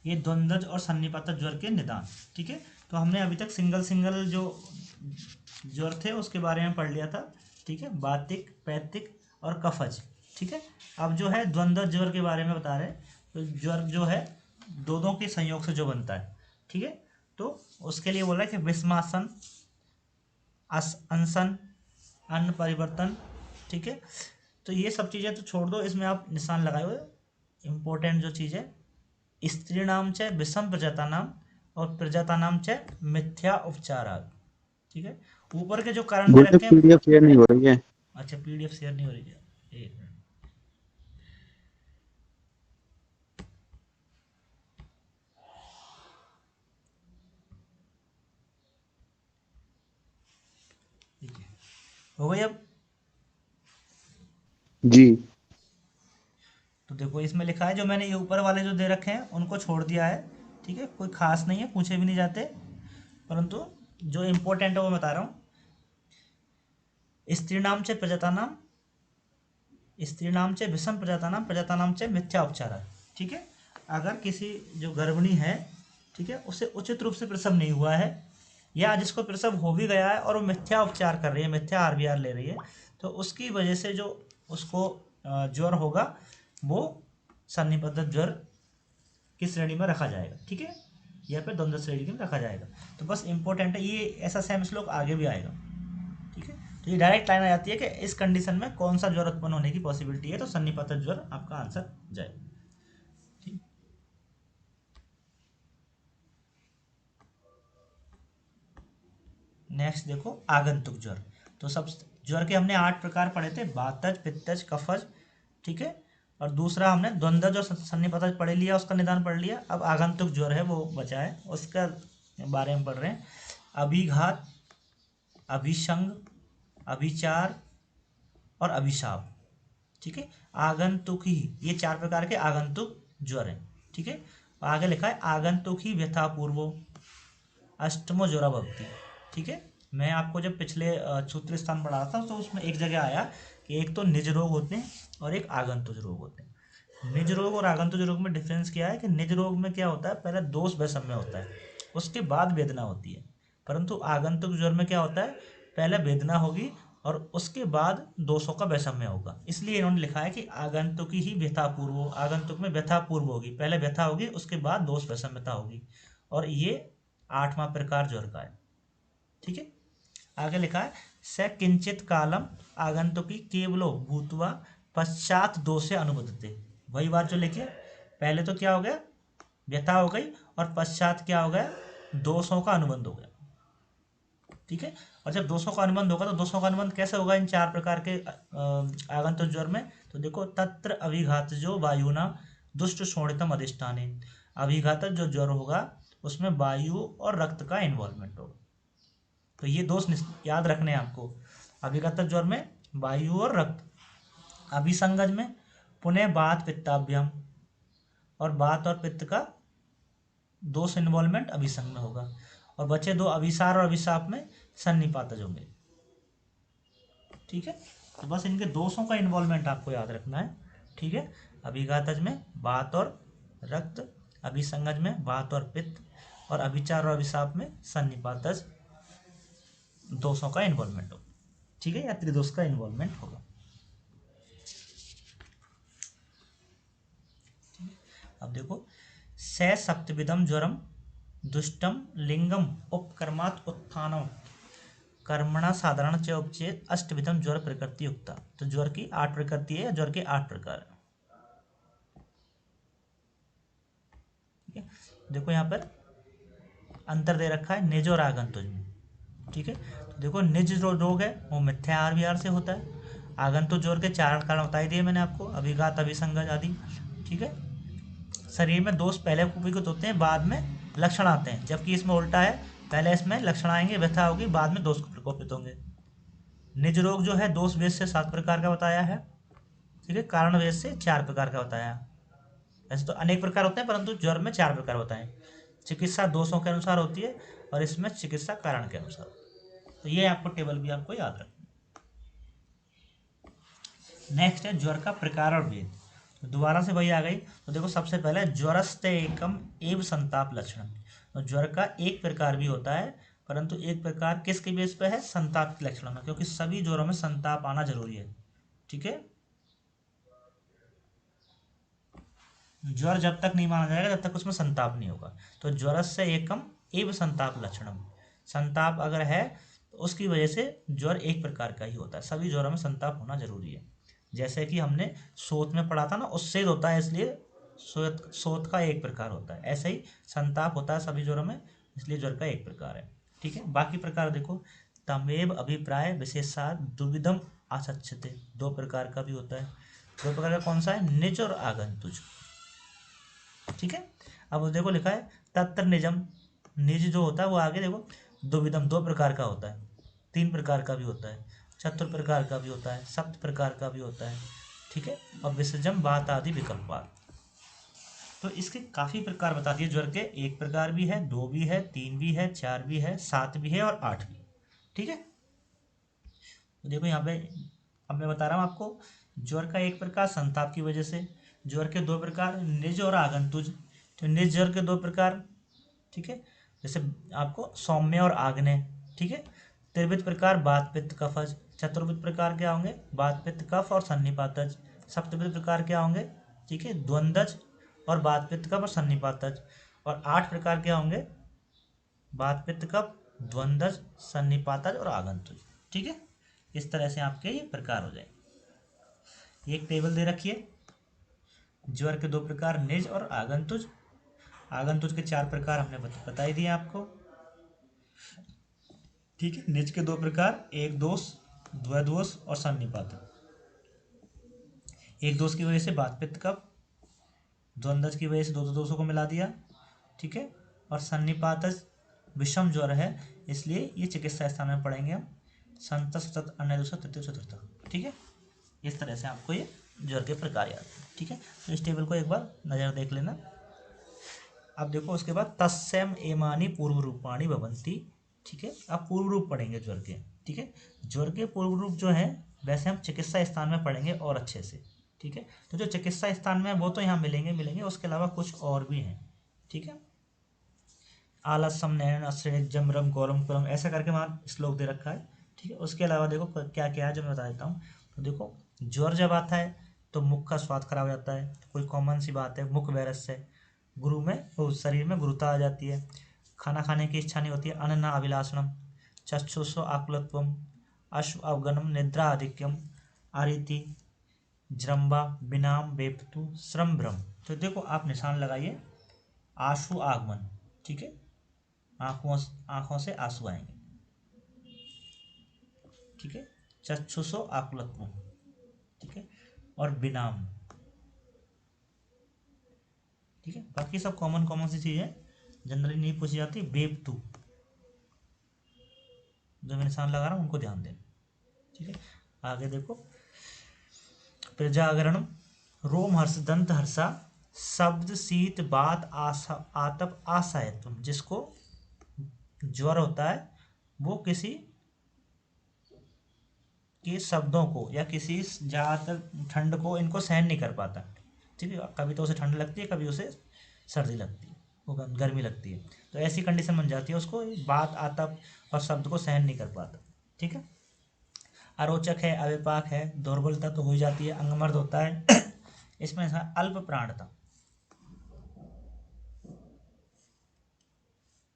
ये द्वंद्वज और सन्निपातज ज्वर के निदान। ठीक है, तो हमने अभी तक सिंगल सिंगल जो ज्वर थे उसके बारे में पढ़ लिया था। ठीक है, वातिक, पैतिक और कफज। ठीक है, अब जो है द्वंद्व ज्वर के बारे में बता रहे हैं। तो ज्वर जो है दो के संयोग से जो बनता है। ठीक है, तो उसके लिए बोला है कि विषमासन, अनशन, अन्न परिवर्तन। ठीक है, तो ये सब चीज़ें तो छोड़ दो, इसमें आप निशान लगाए हुए। इंपॉर्टेंट जो चीज़ है, स्त्री नाम च विषम प्रजाता नाम और प्रजाता नाम च मिथ्या उपचारात्। ठीक है, ऊपर के जो कारण दे बोलते रखे हैं। पीडीएफ शेयर नहीं हो रही है। अच्छा, पीडीएफ शेयर नहीं हो रही है, एक मिनट। ठीक है, हो गई अब। जी। तो देखो इसमें लिखा है, जो मैंने ये ऊपर वाले जो दे रखे हैं उनको छोड़ दिया है। ठीक है, कोई खास नहीं है, पूछे भी नहीं जाते, परंतु जो इम्पोर्टेंट है वो बता रहा हूँ। स्त्री नाम से प्रजाता नाम, स्त्री नाम से विषम प्रजाता नाम से मिथ्या उपचार। ठीक है, अगर किसी जो गर्भिणी है, ठीक है, उसे उचित रूप से प्रसव नहीं हुआ है, या जिसको प्रसव हो भी गया है और वो मिथ्या उपचार कर रही है, मिथ्या आरबीआर ले रही है, तो उसकी वजह से जो उसको ज्वर होगा वो सन्निपातज ज्वर की श्रेणी में रखा जाएगा। ठीक है, या फिर द्वंद्व श्रेणी में रखा जाएगा। तो बस इंपॉर्टेंट है ये, ऐसा सेम श्लोक आगे भी आएगा। ठीक है, तो ये डायरेक्ट लाइन आ जाती है कि इस कंडीशन में कौन सा ज्वर उत्पन्न होने की पॉसिबिलिटी है, तो सन्निपातज ज्वर आपका आंसर जाएगा। ठीक, नेक्स्ट देखो आगंतुक ज्वर। तो सब ज्वर के हमने 8 प्रकार पढ़े थे, वातज, पित्तज, कफज। ठीक है, और दूसरा हमने द्वंद्वज और सन्निपातज पढ़ लिया, उसका निदान पढ़ लिया। अब आगंतुक ज्वर है वो बचा है, उसका बारे में पढ़ रहे हैं। अभिघात, अभिसंग, अभिचार और अभिशाप। ठीक है, आगंतुक ही, ये 4 प्रकार के आगंतुक ज्वर हैं। ठीक है, आगे लिखा है आगंतुक ही व्यथापूर्वो अष्टमो ज्वरा भवति। ठीक है, मैं आपको जब पिछले सूत्र स्थान पढ़ा था तो उसमें एक जगह आया कि एक तो निज रोग होते हैं और एक आगंतुक रोग होते हैं। निज रोग और आगंतुक रोग में डिफरेंस क्या है कि निज रोग में क्या होता है, पहले दोष वैषम्य होता है, उसके बाद वेदना होती है। परंतु आगंतुक ज्वर में क्या होता है, पहले वेदना होगी और उसके बाद दोषों का वैषम्य होगा। इसलिए इन्होंने लिखा है कि आगंतुक ही व्यथापूर्व, आगंतुक में व्यथापूर्व होगी, पहले व्यथा होगी उसके बाद दोष वैषम्यता होगी। और ये 8वां प्रकार ज्वर का है। ठीक है, आगे लिखा है स किंचित कालम आगंतुकी केवलो भूतवा पश्चात दोषे अनुबद्धते। वही बात जो लिखी है, पहले तो क्या हो गया, व्यथा हो गई, और पश्चात क्या हो गया, दोषों का अनुबंध हो गया। ठीक है, और जब दोषों का अनुबंध होगा तो दोषों का अनुबंध कैसे होगा इन 4 प्रकार के आगंतुक ज्वर में, तो देखो तत्र अभिघात जो वायुना दुष्ट शोणितम अधिष्ठाने। अभिघात जो ज्वर होगा उसमें वायु और रक्त का इन्वॉल्वमेंट होगा। तो ये दोष याद रखने हैं आपको। अभिघात ज्वर में वायु और रक्त, अभिसंगज में पुनः वात पित्ताभ्यम, और वात और पित्त का दोष इन्वॉल्वमेंट अभिसंग में होगा। और बचे 2 अभिसार और अभिशाप में सन्निपातज होंगे। ठीक है, तो बस इनके दोषों का इन्वॉल्वमेंट आपको याद रखना है। ठीक है, अभिघातज में वात और रक्त, अभिसंगज में वात और पित्त, और अभिचार और अभिशाप में सन्निपातज दोषों का इन्वॉल्वमेंट होगा। ठीक है, या त्रिदोष का इन्वॉल्वमेंट होगा। अब देखो स सप्तविधम ज्वरम दुष्टम लिंगम उपकर्मात् उत्थानम कर्मणा साधारण च उपचेत अष्टविधम ज्वर प्रकृति युक्ता। तो ज्वर की 8 प्रकृति है, ज्वर के 8 प्रकार है। ठीक है, देखो यहाँ पर अंतर दे रखा है निज और आगंतुज में। ठीक है, तो देखो निज जो रोग है वो मिथ्या आहार विहार से होता है। आगंतुक ज्वर के 4 कारण बताई दिए मैंने आपको, अभिघात, अभिसंगज आदि। ठीक है, शरीर में दोष पहले विकसित होते हैं, बाद में लक्षण आते हैं, जबकि इसमें उल्टा है, पहले इसमें लक्षण आएंगे, व्यथा होगी, बाद में दोष प्रकोपित होंगे। निज रोग जो है दोष वेद से 7 प्रकार का बताया है। ठीक है, कारण वेद से 4 प्रकार का बताया। ऐसे तो अनेक प्रकार होते हैं, परंतु ज्वर में 4 प्रकार बताए। चिकित्सा दोषों के अनुसार होती है और इसमें चिकित्सा कारण के अनुसार। तो ये आपको टेबल भी आपको याद रखना। नेक्स्ट है ज्वर का प्रकार और भेद। तो दोबारा से वही आ गई। तो देखो सबसे पहले ज्वरस्ते एकम एव संताप लक्षण। तो ज्वर का एक प्रकार भी होता है, परंतु एक प्रकार किसके बेस पे है, संताप के लक्षण में, क्योंकि सभी ज्वरों में संताप आना जरूरी है। ठीक है, ज्वर जब तक नहीं माना जाएगा जब तक उसमें संताप नहीं होगा। तो ज्वरस्य एकम एव संताप लक्षणम, संताप अगर है तो उसकी वजह से ज्वर एक प्रकार का ही होता है, सभी ज्वरों में संताप होना जरूरी है। जैसे कि हमने सोत में पढ़ा था ना, उससे होता है, इसलिए सोत सोत का एक प्रकार होता है, ऐसे ही संताप होता है सभी ज्वरों में, इसलिए ज्वर का एक प्रकार है। ठीक है, बाकी प्रकार देखो, तमेव अभिप्राय विशेषात दुविधम आचक्षते, दो प्रकार का भी होता है। दो प्रकार का कौन सा है, निज और आगंतुज। ठीक है, अब देखो लिखा है तत्र निजम, निज जो होता है वो आगे देखो, द्विविधम दो प्रकार का होता है, तीन प्रकार का भी होता है, चतुर प्रकार का भी होता है, सप्त प्रकार का भी होता है। ठीक है, और विसर्जम बात आदि विकल्पात। तो इसके काफी प्रकार बता दिए ज्वर के, एक प्रकार भी है, दो भी है, तीन भी है, चार भी है, सात भी है और आठ भी। ठीक है, तो देखो यहाँ पे अब मैं बता रहा हूँ आपको, ज्वर का एक प्रकार संताप की वजह से, ज्वर के दो प्रकार निज और आगंतुज। तो निज ज्वर के दो प्रकार, ठीक है, जैसे आपको सौम्य और आग्नेय। ठीक है, त्रिविध प्रकार बात पित्त कफज। चतुर्विध प्रकार क्या होंगे, बात पित्त कफ और सन्निपातज। सप्तविध प्रकार क्या होंगे, ठीक है, द्वंद्वज और बात पित्त कफ और सन्निपातज। और आठ प्रकार क्या होंगे, बात पित्त कफ, द्वंद्वज, सन्निपातज और आगंतुज। ठीक है, इस तरह से आपके ये प्रकार हो जाए। एक टेबल दे रखी है, ज्वर के दो प्रकार निज और आगंतुज। आगंतुज के चार प्रकार हमने बता ही दिए आपको। ठीक है, निज के दो प्रकार, एक दोष, द्वैदोष और सन्निपात। एक दोष की वजह से बात पित्त कफ, द्वंद्वज की वजह से दो दोषों को मिला दिया। ठीक है, और सन्निपात विषम ज्वर है, इसलिए ये चिकित्सा स्थान में पढ़ेंगे हम, संत सतत अन्य दूसरा तृतीय चतुर्थ। ठीक है, इस तरह से आपको ये ज्वर के प्रकार याद है। ठीक है, तो इस टेबल को एक बार नजर देख लेना। अब देखो उसके बाद तस्यम एमानी पूर्व रूपाणी भवंती। ठीक है, अब पूर्व रूप पढ़ेंगे ज्वर के। ठीक है, ज्वर के पूर्व रूप जो है वैसे हम चिकित्सा स्थान में पढ़ेंगे और अच्छे से। ठीक है, तो जो चिकित्सा स्थान में है वो तो यहाँ मिलेंगे मिलेंगे, उसके अलावा कुछ और भी हैं। ठीक है, आलस्यम नयन अश्रेण जमरम गौरम कुरम ऐसा करके वहाँ श्लोक दे रखा है। ठीक है, उसके अलावा देखो क्या क्या है जो मैं बता देता हूँ। तो देखो ज्वर जब आता है तो मुख का स्वाद खराब हो जाता है, कोई कॉमन सी बात है, मुख वैरस से गुरु में वो शरीर में गुरुता आ जाती है, खाना खाने की इच्छा नहीं होती है, अन्न अभिलाषणम, चक्षुषो आकुलत्वम, अश्व अवगनम, निद्रा आधिक्यम, आरिति, जृंबा, विनाम, बेपतु, श्रम भ्रम। तो देखो आप निशान लगाइए, आशु आगमन। ठीक है, आंखों आंखों से आंसू आएंगे। ठीक है, चक्षुषो आकुलत्वम। ठीक है, और विनाम। ठीक है, बाकी सब कॉमन कॉमन सी चीजें जनरली नहीं पूछी जाती। बेपतु जो मैं निशान लगा रहा हूँ उनको ध्यान दें। ठीक है, आगे देखो, प्रजागरणम, रोम हर्ष दंत हर्षा, शब्द शीत बात आशा आतप आशायत्व। जिसको ज्वर होता है वो किसी के शब्दों को या किसी ज़्यादातर ठंड को इनको सहन नहीं कर पाता। ठीक है, कभी तो उसे ठंड लगती है, कभी उसे सर्दी लगती है, वो गर्मी लगती है, तो ऐसी कंडीशन बन जाती है उसको, बात आतप और शब्द को सहन नहीं कर पाता। ठीक है, अरोचक है, अविपाक है, दुर्बलता तो हो ही जाती है, अंगमर्द होता है इसमें अल्प प्राणता।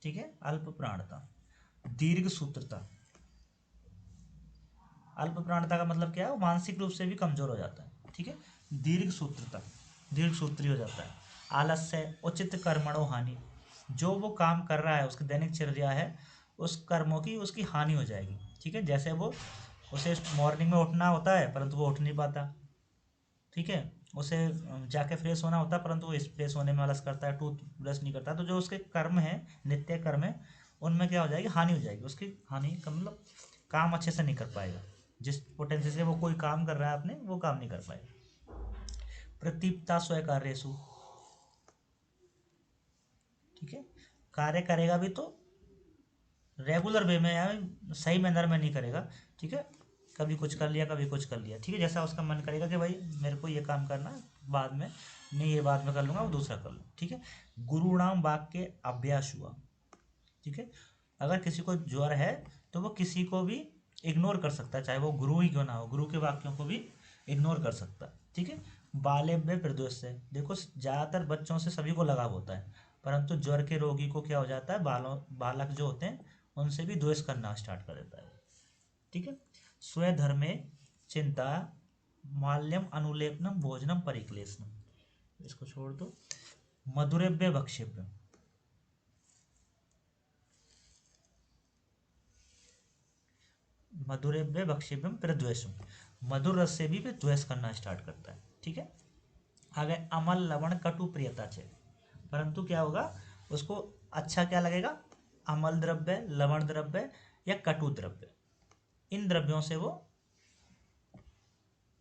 ठीक है, अल्प प्राणता, दीर्घ सूत्रता। अल्प प्राणता का मतलब क्या है, वो मानसिक रूप से भी कमजोर हो जाता है। ठीक है, दीर्घ सूत्रता, दीर्घ सूत्री हो जाता है। आलस्य, उचित कर्मणो हानि, जो वो काम कर रहा है उसकी दैनिक चर्या है उस कर्मों की उसकी हानि हो जाएगी। ठीक है, जैसे वो उसे मॉर्निंग में उठना होता है परंतु वो उठ नहीं पाता। ठीक है, उसे जाके फ्रेश होना होता है परंतु वो फ्रेश होने में आलस करता है, टूथ ब्रश नहीं करता। तो जो उसके कर्म है, नित्य कर्म है, उनमें क्या हो जाएगी, हानि हो जाएगी उसकी। हानि का मतलब काम अच्छे से नहीं कर पाएगा, जिस पोटेंशियल से वो कोई काम कर रहा है अपने, वो काम नहीं कर पाएगा। प्रतीपता स्वयं कार्यसु। ठीक है, कार्य करेगा भी तो रेगुलर वे में या सही मैनर में नहीं करेगा। ठीक है, कभी कुछ कर लिया कभी कुछ कर लिया। ठीक है, जैसा उसका मन करेगा कि भाई मेरे को ये काम करना है, बाद में, नहीं ये बाद में कर लूँगा, वो दूसरा कर लूँ, ठीक है। गुरुणाम वाक्य अभ्यास हुआ, ठीक है। अगर किसी को ज्वर है तो वो किसी को भी इग्नोर कर सकता है, चाहे वो गुरु ही क्यों ना हो, गुरु के वाक्यों को भी इग्नोर कर सकता है, ठीक है। बालेव्य प्रदोष से, देखो ज़्यादातर बच्चों से सभी को लगाव होता है, परंतु ज्वर के रोगी को क्या हो जाता है, बालक जो होते हैं उनसे भी द्वेष करना स्टार्ट कर देता है, ठीक है। स्वधर्मे चिंता माल्यम अनुलेपनम भोजनम परिक्लेशनम, इसको छोड़ दो। मधुरेभ्य भक्षेभ्य, मधुरेभ्य भक्षेभ्यम प्रद्वेषम, मधुर रस से भी फिर द्वेष करना स्टार्ट करता है, ठीक है। आगे अमल लवण कटु प्रियता छे, परंतु क्या होगा, उसको अच्छा क्या लगेगा, अमल द्रव्य, लवण द्रव्य या कटु द्रव्य, इन द्रव्यों से वो,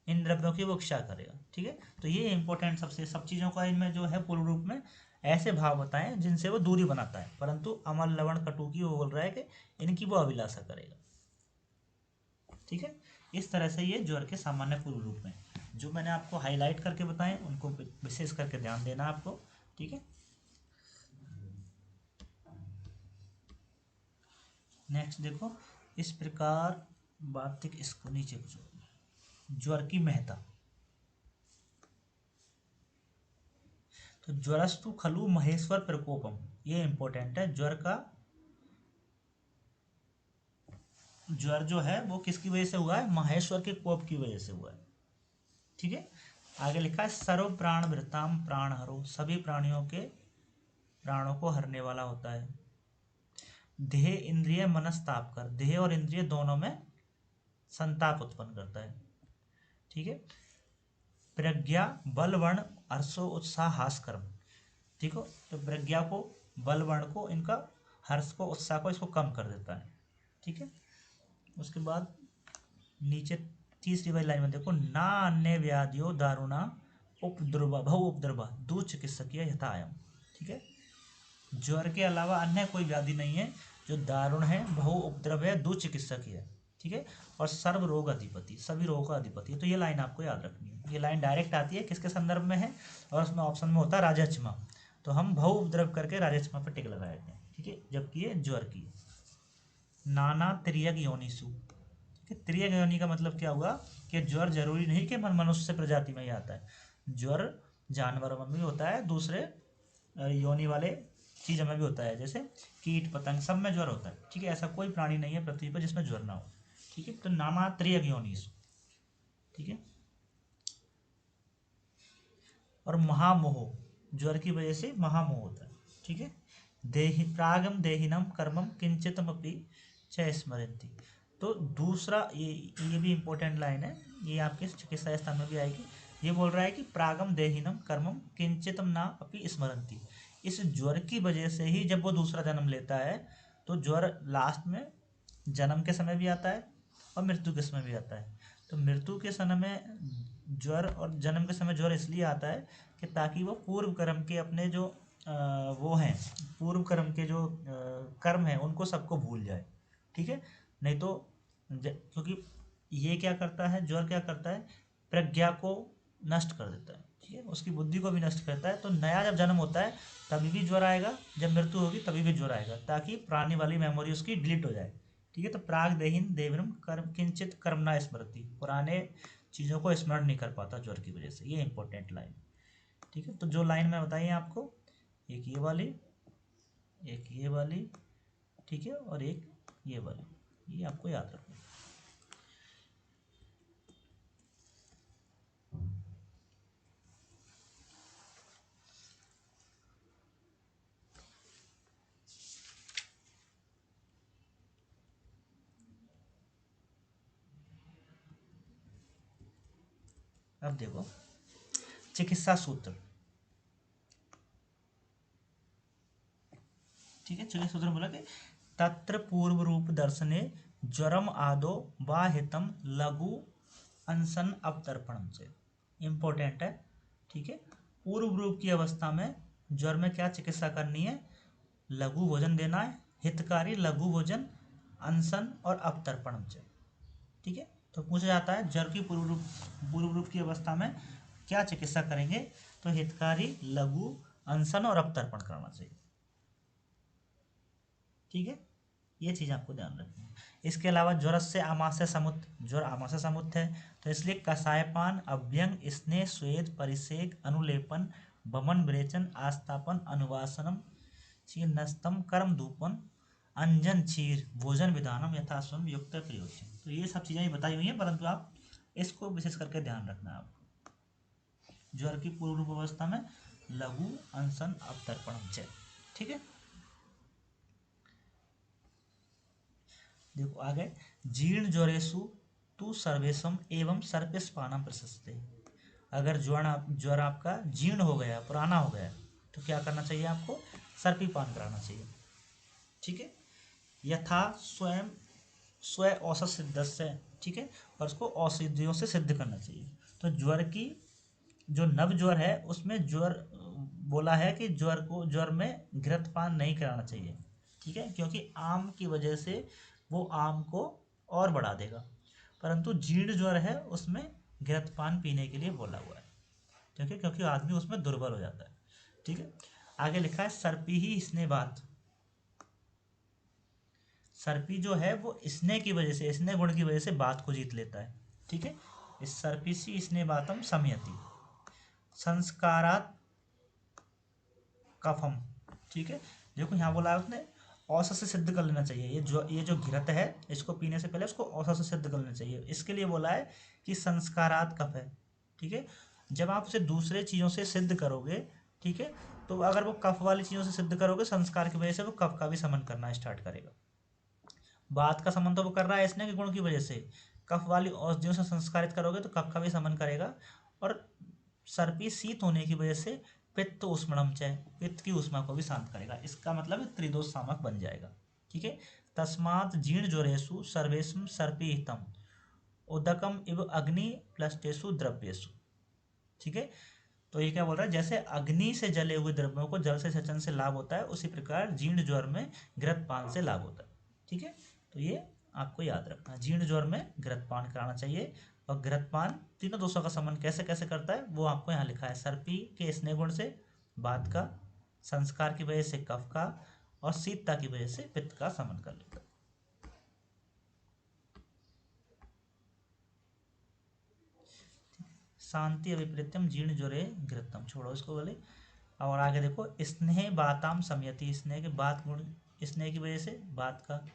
इन द्रव्यों की वो इच्छा करेगा, ठीक है। तो ये इंपॉर्टेंट सबसे, सब चीज़ों का इनमें जो है पूर्ण रूप में ऐसे भाव बताएं जिनसे वो दूरी बनाता है, परंतु अमल लवण कटु की वो बोल रहा है कि इनकी वो अभिलाषा करेगा, ठीक है। इस तरह से ये ज्वर के सामान्य पूर्व रूप में जो मैंने आपको हाईलाइट करके बताएं उनको विशेष करके ध्यान देना आपको, ठीक है। नेक्स्ट देखो, इस प्रकार बात, इसको नीचे कुछ ज्वर की महत्ता, तो ज्वरस्तु खलु महेश्वर प्रकोपम, ये इंपॉर्टेंट है। ज्वर का, ज्वर जो है वो किसकी वजह से हुआ है, महेश्वर के कोप की वजह से हुआ है, ठीक है। आगे लिखा है सर्व प्राण वृताम प्राण हरो, सभी प्राणियों के प्राणों को हरने वाला होता है। देह इंद्रिय मनस्ताप कर, देह और इंद्रिय दोनों में संताप उत्पन्न करता है, ठीक है। प्रज्ञा बल वर्ण हर्षो उत्साह हास कर्म, ठीक हो, तो प्रज्ञा को, बल वर्ण को, इनका हर्ष को, उत्साह को, इसको कम कर देता है, ठीक है। उसके बाद नीचे तीसरी वाली लाइन में देखो, ना अन्य व्याधियो दारुणा उपद्रवा बहु उपद्रवा दो चिकित्सकीय यथायम, ठीक है। ज्वर के अलावा अन्य कोई व्याधि नहीं है जो दारुण है, बहु उपद्रव है, दो चिकित्सकीय है, ठीक है। और सर्व रोग अधिपति, सभी रोगों का अधिपति है। तो ये लाइन आपको याद रखनी है, ये लाइन डायरेक्ट आती है किसके संदर्भ में है, और उसमें ऑप्शन में होता है राजक्षमा, तो हम बहु उपद्रव करके राजक्षमा पर टिक लगाए थे, ठीक है, जबकि ये ज्वर की। नाना त्रियग योनिसु, ठीक है। त्रियग योनि का मतलब क्या हुआ कि ज्वर जरूरी नहीं कि मनुष्य प्रजाति में ही आता है, ज्वर जानवरों में भी होता है, दूसरे योनि वाले चीज़ों में भी होता है, जैसे कीट पतंग सब में ज्वर होता है, ठीक है। ऐसा कोई प्राणी नहीं है पृथ्वी पर जिसमें ज्वर ना हो, ठीक है। तो नाना त्रियग योनिसु, ठीक है। और महामोह, ज्वर की वजह से महामोह होता है, ठीक है। देहि प्रागम देहिनम कर्मम किंचितमपि च स्मरन्ति, तो दूसरा ये भी इंपॉर्टेंट लाइन है, ये आपके चिकित्सा स्थान में भी आएगी। ये बोल रहा है कि प्रागम देहिनम कर्मम किंचितम ना अपि स्मरन्ति, इस ज्वर की वजह से ही जब वो दूसरा जन्म लेता है, तो ज्वर लास्ट में जन्म के समय भी आता है और मृत्यु के समय भी आता है। तो मृत्यु के समय में ज्वर और जन्म के समय ज्वर इसलिए आता है कि ताकि वो पूर्व कर्म के अपने जो वो हैं, पूर्व कर्म के जो कर्म हैं उनको सबको भूल जाए, ठीक है। नहीं तो क्योंकि ये क्या करता है, ज्वर क्या करता है, प्रज्ञा को नष्ट कर देता है, ठीक है, उसकी बुद्धि को भी नष्ट करता है। तो नया जब जन्म होता है तभी भी ज्वर आएगा, जब मृत्यु होगी तभी भी ज्वर आएगा, ताकि पुरानी वाली मेमोरी उसकी डिलीट हो जाए, ठीक है। तो प्राग देहीन देवरम कर्म किंचित कर्म ना स्मृति, पुराने चीज़ों को स्मरण नहीं कर पाता ज्वर की वजह से, ये इंपॉर्टेंट लाइन, ठीक है। तो जो लाइन मैं बताई आपको, एक ये वाली, एक ये वाली, ठीक है, और एक ये वाली, ये आपको याद रखना। अब देखो चिकित्सा सूत्र, ठीक है। चिकित्सा सूत्र में बोला कि तत्र पूर्व रूप दर्शने ज्वरम आदो वाहितम लघु अनशन अवतर्पणम से, इम्पोर्टेंट है, ठीक है। पूर्व रूप की अवस्था में ज्वर में क्या चिकित्सा करनी है, लघु भोजन देना है, हितकारी लघु भोजन, अनशन और अवतर्पणम से, ठीक है। तो पूछा जाता है ज्वर की पूर्व रूप की अवस्था में क्या चिकित्सा करेंगे? तो हितकारी, लघु, अनशन और अपतर्पण करना चाहिए। ठीक है, ये चीज़ आपको ध्यान रखनी है। इसके अलावा ज्वर से आमाशय समुत, ज्वर आमाशय समुत है, तो इसलिए कषायपान, अभ्यंग, स्नेह, स्वेद, परिसेक, अनुलेपन, वमन, विरेचन, आस्तापन, अनुवासनम, चीर्णस्तम, कर्म धूपन, अंजन, चीर, भोजन विधानम यथाश्रम युक्त प्रयोग। तो ये सब चीज़ें बताई हुई हैं, परंतु आप इसको विशेष करके ध्यान रखना है आपको। ज्वर की पूर्व अवस्था में लघु, अनशन, अपतर्पण जय। ठीक है, देखो आगे, जीर्ण ज्वरेशु तु सर्वेशम एवं सर्पिस्पानम प्रशस्ते। अगर ज्वर आपका जीर्ण हो गया, पुराना हो गया, तो क्या करना चाहिए आपको? सर्पीपान कराना चाहिए। ठीक है, यथा स्वयं स्व औसत सिद्ध से, ठीक है, और उसको औषधियों से सिद्ध करना चाहिए। तो ज्वर की जो नव ज्वर है उसमें ज्वर बोला है कि ज्वर में घृतपान नहीं कराना चाहिए। ठीक है, क्योंकि आम की वजह से वो आम को और बढ़ा देगा, परंतु जीर्ण ज्वर है उसमें घृतपान पीने के लिए बोला हुआ है। ठीक है, क्योंकि आदमी उसमें दुर्बल हो जाता है। ठीक है, आगे लिखा है सर्पी ही स्नेह बात। सर्पी जो है वो स्नेह की वजह से, स्नेह गुण की वजह से बात को जीत लेता है। ठीक है, इस सर्पिसी स्नेह बातम समयति संस्कारात कफम। ठीक है, देखो यहाँ बोला है उसने औसत से सिद्ध कर लेना चाहिए। ये जो घृत है इसको पीने से पहले उसको औसत से सिद्ध कर लेना चाहिए। इसके लिए बोला है कि संस्कारात कफ है। ठीक है, जब आप उसे दूसरे चीज़ों से सिद्ध करोगे, ठीक है, तो अगर वो कफ वाली चीज़ों से सिद्ध करोगे, संस्कार की वजह से वो कफ का भी समन करना स्टार्ट करेगा। बात का समन तो वो कर रहा है स्नेह के गुण की वजह से, कफ वाली औषधियों से संस्कारित करोगे तो कफ का भी समन करेगा, और सर्पी शीत होने की वजह से पित्त उष्मणम चय, पित्त की उष्मा को भी शांत करेगा। इसका मतलब त्रिदोष सामक बन जाएगा। ठीक है, तस्मात् जीर्ण ज्वरेषु सर्वेषु सर्पीहितम उदकम इव अग्नि प्लस्टेषु द्रव्येषु। ठीक है, तो ये क्या बोल रहा है, जैसे अग्नि से जले हुए द्रव्यों को जल से सेचन से लाभ होता है, उसी प्रकार जीर्ण ज्वर में घृतपान से लाभ होता है। ठीक है, तो ये आपको याद रखना, जीर्ण ज्वर में घृतपान कराना चाहिए। और घृतपान तीनों दोषों का समन कैसे कैसे करता है वो आपको यहाँ लिखा है। सर्पी के स्नेह गुण से बात का, संस्कार की वजह से कफ का, और शीतता की वजह से पित्त का समन कर लेता है। शांति अभिप्रेत्यम जीर्ण ज्वरे घृतम, छोड़ो इसको बोले। और आगे देखो, स्नेह बाताम समयति, स्नेह के बात गुण, स्नेह की वजह से बात का,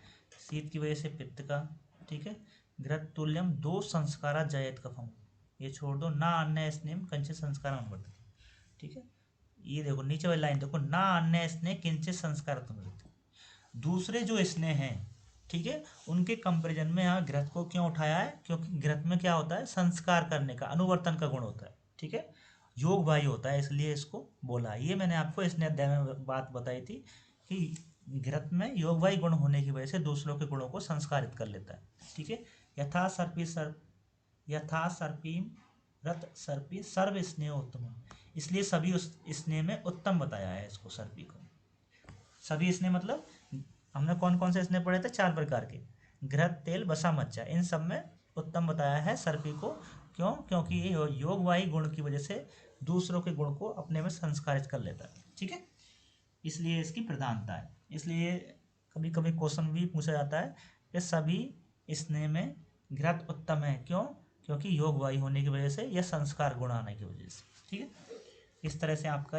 शीत की वजह से पित्त का। ठीक है, घृत तुल्यम दो संस्कारा जयत कफम, ये छोड़ दो, ना अन्य स्नेह कंचे संस्कार अनुवर्तते। ठीक है, ये देखो नीचे वाली लाइन देखो, ना अन्य स्नेह किंचित संस्कार अनुवर्तते। दूसरे जो स्नेह हैं, ठीक है, उनके कंपेरिजन में यहाँ घृत को क्यों उठाया है? क्योंकि घृत में क्या होता है, संस्कार करने का, अनुवर्तन का गुण होता है। ठीक है, योग वायु होता है, इसलिए इसको बोला। ये मैंने आपको इसने अध्याय में बात बताई थी कि घृत में योग वायु गुण होने की वजह से दूसरों के गुणों को संस्कारित कर लेता है। ठीक है, यथा सर्पी रत सर्पी सर्व स्नेह उत्तम, इसलिए सभी उस स्नेह में उत्तम बताया है इसको, सर्पी को। सभी स्नेह मतलब हमने कौन कौन से स्नेह पढ़े थे? 4 प्रकार के, घृत, तेल, वसा, मज्जा, इन सब में उत्तम बताया है सर्पी को। क्यों? क्योंकि ये योगवाही गुण की वजह से दूसरों के गुण को अपने में संस्कारित कर लेता है। ठीक है, इसलिए इसकी प्रधानता है। इसलिए कभी कभी क्वेश्चन भी पूछा जाता है कि सभी स्नेह में घृत उत्तम है, क्यों? क्योंकि योगवाही होने की वजह से या संस्कार गुण आने की वजह से। ठीक है, इस तरह से आपका